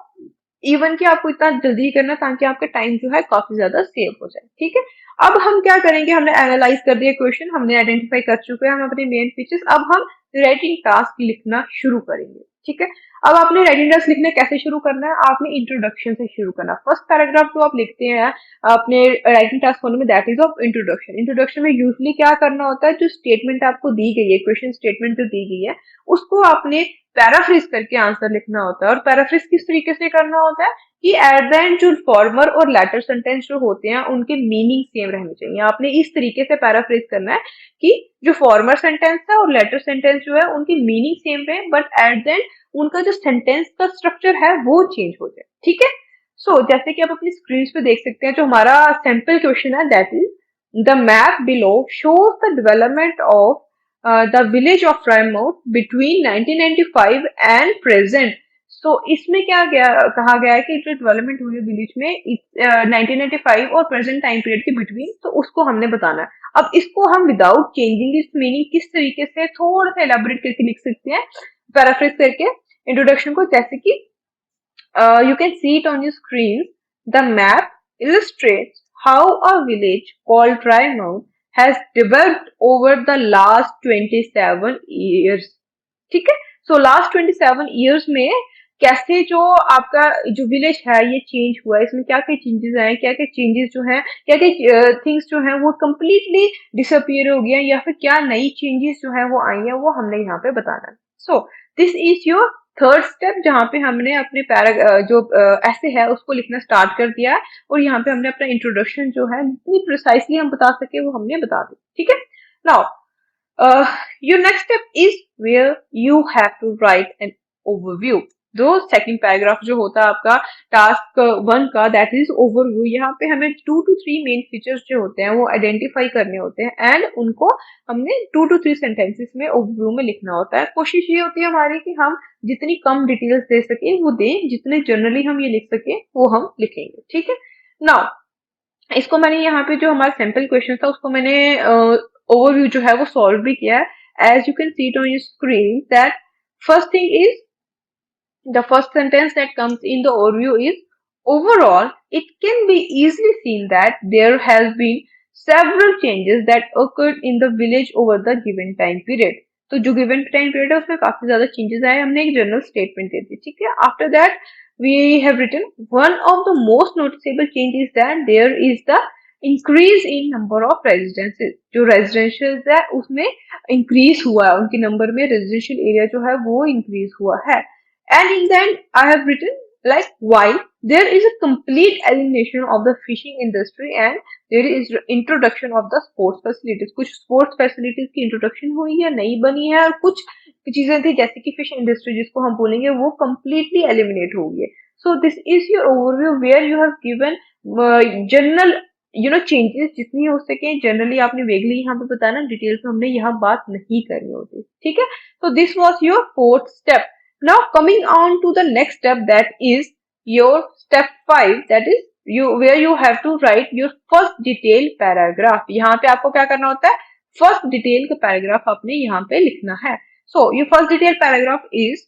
इवन कि आपको इतना जल्दी करना ताकि आपका टाइम जो है काफी ज्यादा सेव हो जाए, ठीक है। अब हम क्या करेंगे, हमने एनालाइज कर दिया क्वेश्चन, हमने आइडेंटिफाई कर चुके हैं हम अपने मेन फीचर्स, अब हम राइटिंग टास्क लिखना शुरू करेंगे, ठीक है। अब आपने राइटिंग टास्क लिखना कैसे शुरू करना है, आपने इंट्रोडक्शन से शुरू करना। फर्स्ट पैराग्राफ जो आप लिखते हैं अपने राइटिंग टास्क होने में, that is of introduction. Introduction में यूजली क्या करना होता है, जो स्टेटमेंट आपको दी गई है, क्वेश्चन स्टेटमेंट जो दी गई है, उसको आपने पैराफ्रेज करके आंसर लिखना होता है। और पैराफ्रेज किस तरीके से करना होता है कि एट द एंड जो फॉर्मर और लेटर सेंटेंस जो होते हैं उनके मीनिंग सेम रहने चाहिए। आपने इस तरीके से पैराफ्रेज करना है कि जो फॉर्मर सेंटेंस है और लेटर सेंटेंस जो है उनकी मीनिंग सेम रहे, बट एट द एंड उनका जो सेंटेंस का स्ट्रक्चर है वो चेंज हो जाए, ठीक है। सो जैसे कि आप अपनी स्क्रीन पे देख सकते हैं, जो हमारा सैंपल क्वेश्चन है that is the map below shows the development of the village of Raymouth between 1995 and present. So इसमें क्या कहा गया है कि जो डेवलपमेंट हुई है विलेज में 1995 और प्रेजेंट टाइम पीरियड के बिटवीन, तो उसको हमने बताना है। अब इसको हम विदाउट चेंजिंग इस मीनिंग किस तरीके से थोड़ा सा एलाबोरेट करके लिख सकते हैं, पैराफ्रेज करके इंट्रोडक्शन को, जैसे कि you can see it on your screen. The map illustrates how a village called Drymount has developed over the last 27 years. ठीक है। सो लास्ट 27 ईयर्स में कैसे जो आपका जो विलेज है ये चेंज हुआ है, इसमें क्या क्या चेंजेस आए, क्या क्या चेंजेस जो है, क्या क्या थिंग्स जो है वो कम्प्लीटली डिसअपियर हो गया, या फिर क्या नई चेंजेस जो है वो आई है, वो हमने यहाँ पे बताना है। So this is your third step, जहाँ पे हमने अपने जो ऐसे है उसको लिखना स्टार्ट कर दिया है, और यहाँ पे हमने अपना इंट्रोडक्शन जो है जितनी प्रिसाइसली हम बता सके वो हमने बता दी, ठीक है। Now your next step is where you have to write an overview। जो सेकंड पैराग्राफ जो होता है आपका टास्क 1 का, दैट इज ओवरव्यू। यहाँ पे हमें 2 to 3 मेन फीचर्स जो होते हैं वो आइडेंटिफाई करने होते हैं, एंड उनको हमने 2 to 3 सेंटेंसेस में ओवरव्यू में लिखना होता है। कोशिश ये होती है हमारी कि हम जितनी कम डिटेल्स दे सके वो दें, जितने जनरली हम ये लिख सके वो हम लिखेंगे, ठीक है। नाउ इसको मैंने यहाँ पे जो हमारा सैंपल क्वेश्चन था उसको मैंने ओवरव्यू जो है वो सॉल्व भी किया है। As you can see it on your screen that first thing is the first sentence that comes in the overview is overall it can be easily seen that there has been several changes that occurred in the village over the given time period। तो जो given time period है उसमें काफी ज्यादा changes आए, हमने एक general statement दे दी, ठीक है। After that we have written one of the most noticeable change is that there is the increase in number of residences. जो रेजिडेंशियल है उसमें इंक्रीज हुआ है, उनके नंबर में रेजिडेंशियल एरिया जो है वो इंक्रीज हुआ है। And in the end, I have written like while there is a complete elimination of the fishing industry and there is introduction of the sports facilities। कुछ sports facilities की introduction हुई है, नई बनी है, और कुछ चीजें थी जैसे कि फिश इंडस्ट्री जिसको हम बोलेंगे वो completely एलिमिनेट हो गई है. So this is your overview where you have given general changes जितनी हो सके जनरली आपने वेगली यहाँ पे बताया ना, डिटेल्स में हमने यहाँ बात नहीं करनी होती. ठीक है. So this was your fourth step. Now coming on to the next step, that is your step 5, that is you where you have to write your first detailed paragraph. यहाँ पे आपको क्या करना होता है, फर्स्ट डिटेल का paragraph आपने यहाँ पे लिखना है. So your first detailed paragraph is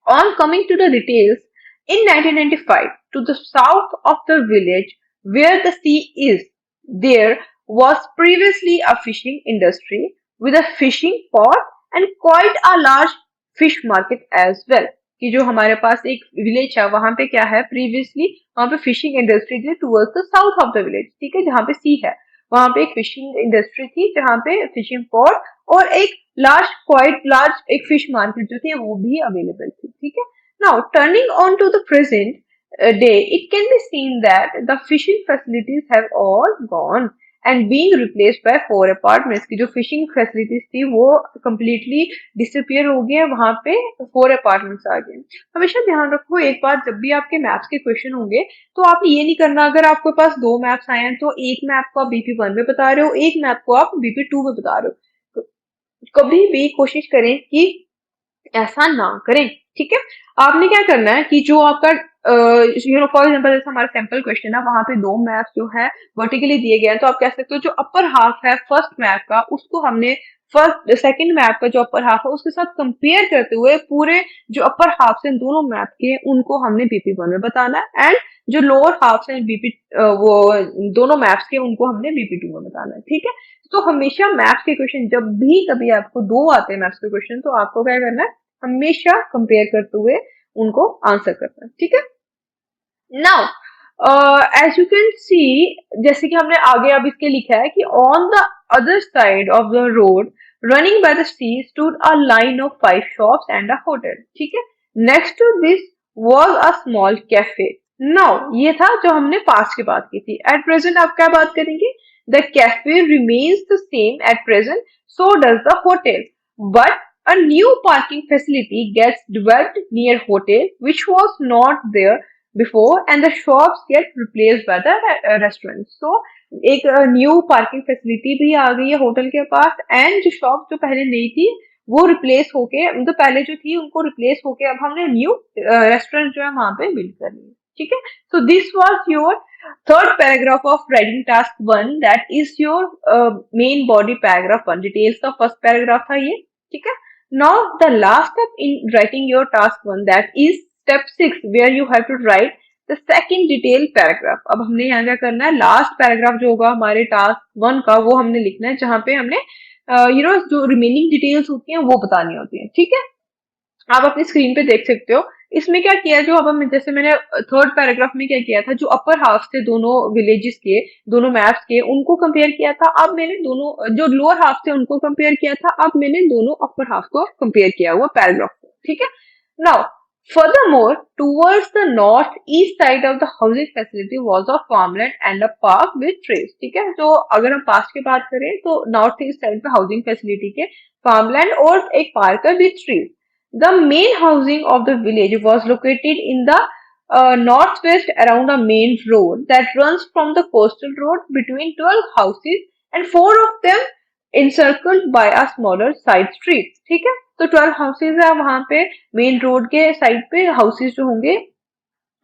on coming to the details. In 1995, to the south of the village where the sea is, there was previously a fishing industry with a fishing port and quite a large fish market as well. कि जो हमारे पास एक village है वहां पे क्या है, previously वहां पे फिशिंग इंडस्ट्री थी towards the south of the village. ठीक है, जहाँ पे सी है वहां पे एक फिशिंग इंडस्ट्री थी जहाँ पे फिशिंग पोर्ट और एक लार्ज क्वाइट लार्ज एक फिश मार्केट जो थी वो भी अवेलेबल थी. ठीक है. Now turning on to the present day, it can be seen that the fishing facilities have all gone and being replaced by 4 apartments. की जो फिशिंग फैसिलिटीज थी वो completely disappear हो गई है, वहां पे 4 apartments आ गए. हमेशा ध्यान रखो एक बात, जब भी आपके मैप्स के क्वेश्चन होंगे तो आपने ये नहीं करना अगर आपके पास 2 मैप्स आए हैं तो एक मैप को आप BP1 में बता रहे हो, एक मैप को आप BP2 में बता रहे हो. तो कभी भी कोशिश करें कि ऐसा ना करें. ठीक है. आपने क्या करना है कि जो आपका फॉर एग्जाम्पल जैसे हमारा सैंपल क्वेश्चन है वहां पे 2 मैप्स जो है वर्टिकली दिए गए हैं, तो आप कह सकते हो जो अपर हाफ है फर्स्ट मैप का उसको हमने फर्स्ट सेकंड मैप का जो अपर हाफ है उसके साथ कंपेयर करते हुए पूरे जो अपर हाफ से दोनों मैप के उनको हमने BP1 में बताना है, एंड जो लोअर हाफ से बीपी वो दोनों मैप्स के उनको हमने BP2 में बताना है. ठीक है. तो हमेशा मैप्स के क्वेश्चन जब भी कभी आपको 2 आते हैं मैप्स के क्वेश्चन तो आपको क्या करना है, हमेशा कंपेयर करते हुए उनको आंसर करना है. ठीक है. Now as you can see, जैसे कि हमने आगे अब इसके लिखा है कि on the other side of the road running by the sea stood a line of 5 shops and a hotel. ठीक है. Next to this was a small cafe. Now ये था जो हमने पास्ट की बात की थी. एट प्रेजेंट आप क्या बात करेंगे, the cafe remains the same at present, so does the hotel, but a new parking facility gets developed near hotel which was not there before and the shops get replaced by the restaurants. So एक new parking facility भी आ गई है hotel के पास and जो shop जो पहले नहीं थी वो रिप्लेस होके तो पहले जो थी उनको रिप्लेस होके अब हमने न्यू रेस्टोरेंट जो है वहां पे बिल्ड कर ली है. ठीक है. So this was your third paragraph of writing task 1, that is your main body paragraph 1. Details का फर्स्ट पैराग्राफ था ये. ठीक है. Now the last step in writing your task 1, that is step 6, where you have to write the second detailed paragraph. अब हमने यहाँ क्या करना है, लास्ट पैराग्राफ जो होगा हमारे टास्क 1 का वो हमने लिखना है जहाँ पे हमने जो रिमेनिंग डिटेल्स होती हैं वो बतानी होती हैं. ठीक है. आप अपनी स्क्रीन पे देख सकते हो इसमें क्या किया, जो अब हम जैसे मैंने थर्ड पैराग्राफ में क्या किया था, जो अपर हाफ से दोनों विलेजेस के दोनों मैप्स के उनको कंपेयर किया था, अब मैंने दोनों जो लोअर हाफ से उनको कंपेयर किया था, अब मैंने दोनों अपर हाफ को कंपेयर किया हुआ पैराग्राफ को. ठीक है. Now furthermore towards the north east side of the housing facility was a farmland and a park with trees. ठीक है. तो अगर हम पास्ट की बात करें तो नॉर्थ ईस्ट साइड पे हाउसिंग फैसिलिटी के फार्मलैंड और एक पार्क है with trees. The main housing of the village was located in the northwest around a main road that runs from the coastal road between 12 houses and 4 of them encircled by a smaller side street. ठीक है. तो 12 houses है वहां पे main road के side पे houses जो होंगे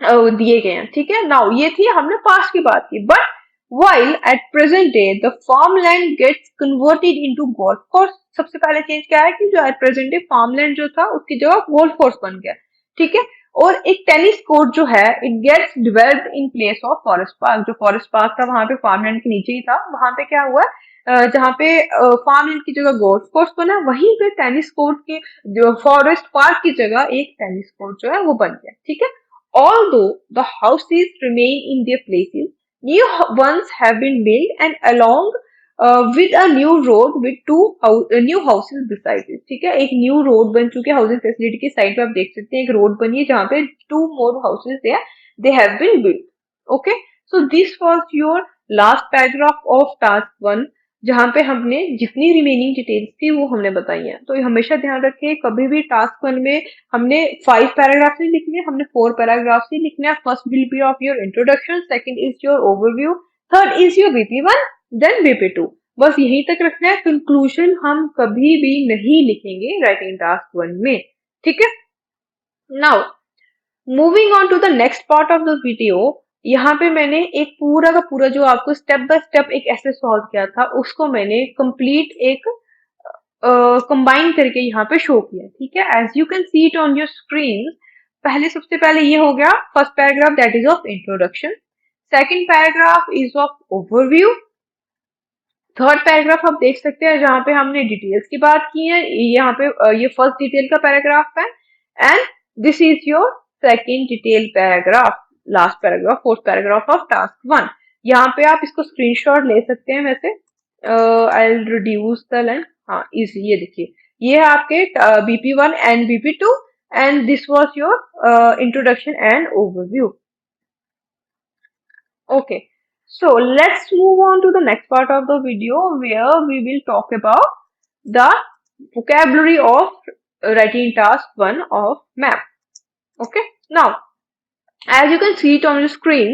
दिए गए हैं. ठीक है. नाउ ये थी हमने पास्ट की बात की, but while at present day the farmland gets converted into golf course. सबसे पहले चेंज क्या है कि जो एट प्रेजेंट डे फार्मलैंड जो था उसकी जगह गोल्फ कोर्स बन गया. ठीक है. और एक टेनिस कोर्ट जो है it gets developed in place of forest park. जो फॉरेस्ट पार्क था वहां पे फार्मलैंड के नीचे ही था, वहां पे क्या हुआ जहाँ पे फार्मलैंड की जगह गोल्फ कोर्स बना वहीं पे टेनिस कोर्ट की जो फॉरेस्ट पार्क की जगह एक टेनिस कोर्ट जो है वो बन गया. ठीक है. Although the houses remain in their places, new ones have been built and along with a new road with new houses beside it. ठीक है. एक न्यू रोड बन चुके हाउसिंग फैसिलिटी की साइड पे आप देख सकते हैं एक रोड बनी है जहाँ पे 2 more houses there they have been built. Okay. So this was your last paragraph of task 1. जहाँ पे हमने जितनी रिमेनिंग डिटेल्स थी वो हमने बताई हैं। तो हमेशा ध्यान रखें, कभी भी टास्क वन में हमने 5 पैराग्राफ नहीं लिखने, हमने 4 पैराग्राफ ही लिखने हैं। First will be of your introduction, second is your overview, third is your BP1, then BP2। बस यहीं तक रखना है। कंक्लूजन हम कभी भी नहीं लिखेंगे राइटिंग टास्क वन में, ठीक है। Now moving on to the next part of the video, यहाँ पे मैंने एक पूरा का पूरा जो आपको स्टेप बाय स्टेप एक ऐसे सॉल्व किया था, उसको मैंने कंप्लीट एक कंबाइन करके यहाँ पे शो किया, ठीक है। As you can see it on your screen, पहले सबसे पहले ये हो गया first paragraph, that is of introduction. Second paragraph is of overview. Third paragraph आप देख सकते हैं जहाँ पे हमने डिटेल्स की बात की है, यहाँ पे ये फर्स्ट डिटेल का पैराग्राफ है। And this is your second detail paragraph, last paragraph, fourth paragraph of task one. यहाँ पे आप इसको स्क्रीनशॉट ले सकते हैं। वैसे I will reduce the length, हाँ इजी, ये देखिए ये है आपके BP1 and BP2 and this was your introduction and overview. Okay, so let's move on to the next part of the video where we will talk about the vocabulary of writing task 1 of map. Okay, now as you can see it on your screen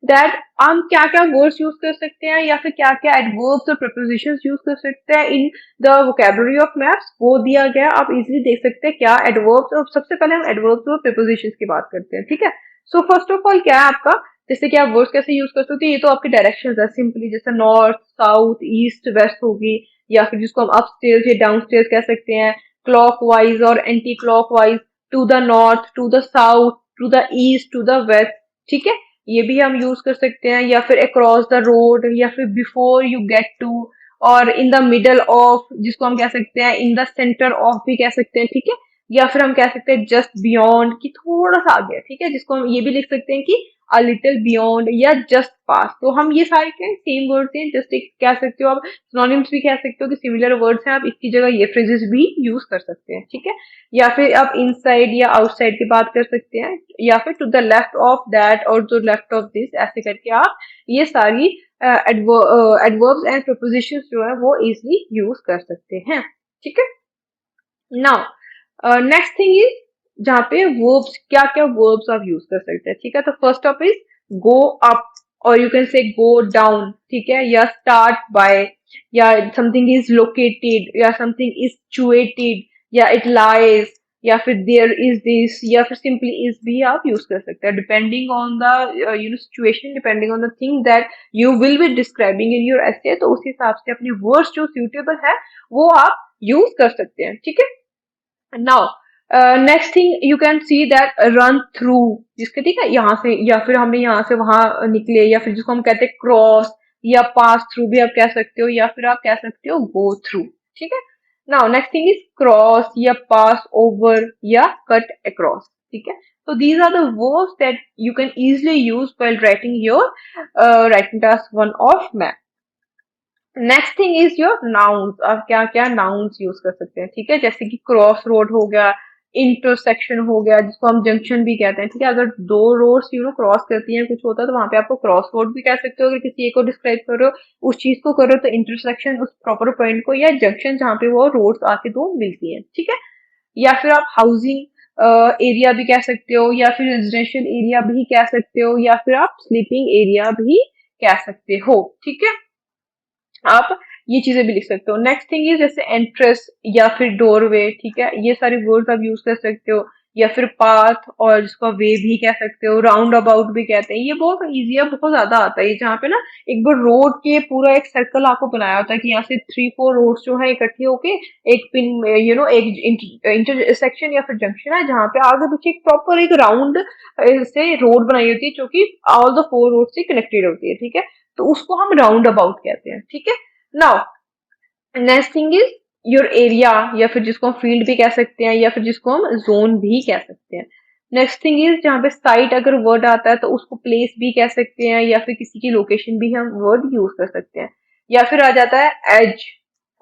that हम क्या क्या words use कर सकते हैं या फिर क्या क्या एडवर्ब्स और prepositions यूज कर सकते हैं in the vocabulary of maps, वो दिया गया। आप इजीली देख सकते हैं क्या एडवर्ब्स, और सबसे पहले हम एडवर्ब्स और prepositions की बात करते हैं, ठीक है। सो फर्स्ट ऑफ ऑल क्या है आपका, जैसे कि आप वर्ड्स कैसे यूज कर सकते हैं, ये तो आपके डायरेक्शंस है सिंपली, जैसे नॉर्थ साउथ ईस्ट वेस्ट होगी, या फिर जिसको हम अपस्टेयर्स या डाउनस्टेयर्स कह सकते हैं, क्लॉकवाइज और anti clockwise, to the north, to the south, to the east, to the west, ठीक है, ये भी हम यूज कर सकते हैं। या फिर अक्रॉस द रोड, या फिर बिफोर यू गेट टू, और इन द मिडल ऑफ, जिसको हम कह सकते हैं इन द सेंटर ऑफ भी कह सकते हैं, ठीक है। या फिर हम कह सकते हैं जस्ट बियॉन्ड, की थोड़ा सा आगे, ठीक है, जिसको हम ये भी लिख सकते हैं कि अ लिटिल बियॉन्ड या जस्ट पास। तो हम ये सारे क्या सेम वर्ड्स हैं, जस्ट एक कह सकते हो आप, सिनोनिम्स भी कह सकते हो कि सिमिलर वर्ड्स हैं, आप इसकी जगह ये फ्रेजेस भी यूज कर सकते हैं, ठीक है। या फिर आप इनसाइड या आउटसाइड की बात कर सकते हैं, या फिर to the left of that और टू लेफ्ट ऑफ दिस, ऐसे करके आप ये सारी एडवर्ब्स एंड प्रपोजिशंस जो है वो इजिली यूज कर सकते हैं, ठीक है। नाउ नेक्स्ट थिंग इज जहाँ पे वर्ब्स, क्या क्या वर्ब्स आप यूज कर सकते हैं, ठीक है। तो first off is go up, और you can say go down, ठीक है, या स्टार्ट बाय, या समथिंग इज लोकेटेड, या समथिंग इज सिचुएटेड, या इट लाइज, या फिर देयर इज दिस, या फिर सिंपली इज भी आप यूज कर सकते हैं depending on the situation, depending on the thing that you will be describing in your एसे। तो उस हिसाब से अपने वर्ड्स जो सुटेबल है वो आप यूज कर सकते हैं, ठीक है। Now next thing you can see that run through, जिसके ठीक है यहाँ से, या फिर हमने यहाँ से वहां निकले, या फिर जिसको हम कहते हैं क्रॉस या पास थ्रू भी आप कह सकते हो, या फिर आप कह सकते हो गो थ्रू, ठीक है। Now next thing is cross या पास ओवर या कट अक्रॉस, ठीक है। तो these are the words that you can easily use while writing your writing task 1 of math. Next thing is your nouns, आप क्या क्या नाउन्स यूज कर सकते हैं, ठीक है, जैसे कि क्रॉस रोड हो गया, इंटरसेक्शन हो गया, जिसको हम जंक्शन भी कहते हैं, ठीक है। अगर दो रोड्स क्रॉस करती हैं, कुछ होता है, तो वहां पे आपको क्रॉस रोड भी कह सकते हो। अगर किसी एक को डिस्क्राइब कर रहे हो, उस चीज को कर रहे हो, तो इंटरसेक्शन उस प्रॉपर पॉइंट को, या जंक्शन जहाँ पे वो रोड्स आके दो मिलती है, ठीक है। या फिर आप हाउसिंग एरिया भी कह सकते हो, या फिर रेजिडेंशियल एरिया भी कह सकते हो, या फिर आप स्लीपिंग एरिया भी कह सकते हो, ठीक है। आप ये चीजें भी लिख सकते हो। नेक्स्ट थिंग इज जैसे एंट्रेंस या फिर डोरवे, ठीक है, ये सारे वर्ड्स आप यूज कर सकते हो। या फिर पाथ, और जिसको वे भी कह सकते हो, राउंड अबाउट भी कहते हैं। ये बहुत इजी है, बहुत ज्यादा आता है, जहाँ पे ना एक बार रोड के पूरा एक सर्कल आपको बनाया होता है कि यहाँ से 3-4 रोड्स जो है इकट्ठे होके एक पिन एक इंटरसेक्शन या फिर जंक्शन है, जहाँ पे आगे पीछे एक प्रॉपर एक राउंड से रोड बनाई होती है, जो कि ऑल द 4 रोड से कनेक्टेड होती है, ठीक है। तो उसको हम राउंड अबाउट कहते हैं, ठीक है। Now next thing is your area, या फिर जिसको हम फील्ड भी कह सकते हैं, या फिर जिसको हम जोन भी कह सकते हैं। नेक्स्ट थिंग इज जहाँ पे साइट अगर वर्ड आता है, तो उसको प्लेस भी कह सकते हैं, या फिर किसी की लोकेशन भी हम वर्ड यूज कर सकते हैं। या फिर आ जाता है एज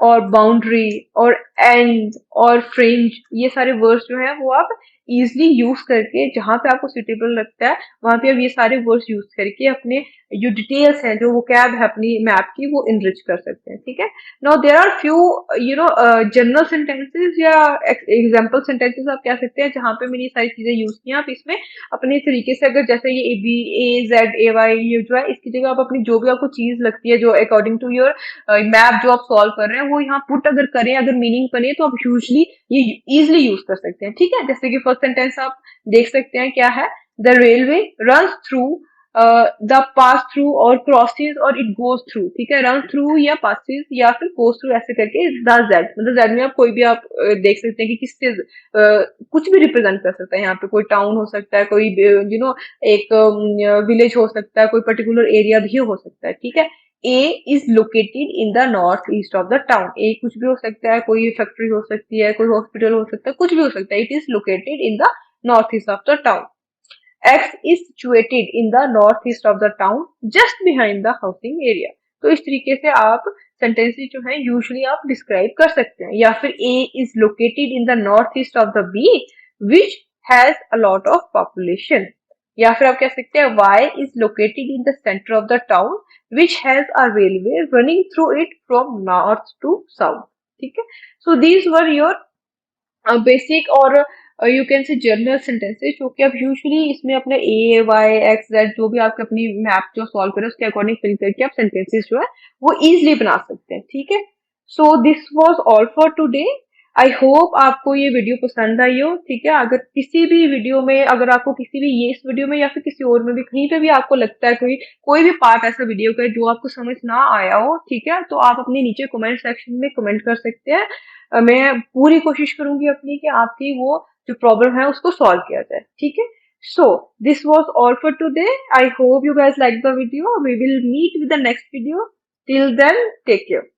और बाउंड्री और एंड और फ्रिंज, ये सारे वर्ड्स जो है वो आप इजिली यूज करके, जहाँ पे आपको सुटेबल लगता है वहां पे आप ये सारे वर्ड्स यूज करके अपने जो डिटेल्स हैं, जो वोकैब है अपनी मैप की, वो इनरिच कर सकते हैं। ठीक है, now there are few general sentences या एग्जाम्पल सेंटेंसेस आप कह सकते हैं, जहाँ पे मैंने ये सारी चीजें यूज की हैं। आप इसमें अपने तरीके से, अगर जैसे ये B A Z A Y, ये जो है इसकी जगह आप अपनी जो भी आपको चीज लगती है जो अकॉर्डिंग टू योर मैप जो आप सॉल्व कर रहे हैं, वो यहाँ पुट अगर करें, अगर मीनिंग बने, तो आप यूजली ये इजिली यूज कर सकते हैं। ठीक है, जैसे कि फर्स्ट सेंटेंस आप देख सकते हैं क्या है, the railway run through the pass through और क्रॉसेस और इट गोज थ्रू। ठीक है, रन थ्रू या पासिस या फिर गोज थ्रू ऐसे करके द जेड, मतलब जेड में आप कोई भी आप देख सकते हैं कि किससे कुछ भी रिप्रेजेंट कर सकता है। यहाँ पे कोई टाउन हो सकता है, कोई एक विलेज हो सकता है, कोई पर्टिकुलर एरिया भी हो सकता है। ठीक है, A is located in the north east of the town. A कुछ भी हो सकता है, कोई फैक्ट्री हो सकती है, कोई हॉस्पिटल हो सकता है, कुछ भी हो सकता है। It is located in the north east of the town. X is situated in the northeast of the town just behind the housing area। तो इस तरीके से आप सेंटेंसेस जो है यूजुअली आप डिस्क्राइब कर सकते हैं। या फिर A is located in the northeast of the B which has a lot of population। या फिर आप कह सकते हैं Y is located in the center of the town which has a railway running through it from north to south। ठीक है, so these were your basic और you can say general sentences, जो कि आप यूजुअली इसमें अपने ए Y x Z जो भी आपके अपनी मैप जो सॉल्व करें उसके अकॉर्डिंग फिल करके आप सेंटेंसेस जो है वो इजिली बना सकते हैं। ठीक है, so this was all for today. I hope आपको ये वीडियो पसंद आई हो। ठीक है, अगर किसी भी वीडियो में, अगर आपको किसी भी ये इस वीडियो में या फिर किसी और में भी कहीं पे भी आपको लगता है कोई कोई भी पार्ट ऐसा वीडियो का है जो आपको समझ ना आया हो, ठीक है, तो आप अपने नीचे कमेंट सेक्शन में कमेंट कर सकते हैं। मैं पूरी कोशिश करूंगी अपनी कि आपकी वो जो प्रॉब्लम है उसको सॉल्व किया जाए। ठीक है, so this was all for today. I hope you guys like the video. We will meet with the next video. Till then take care.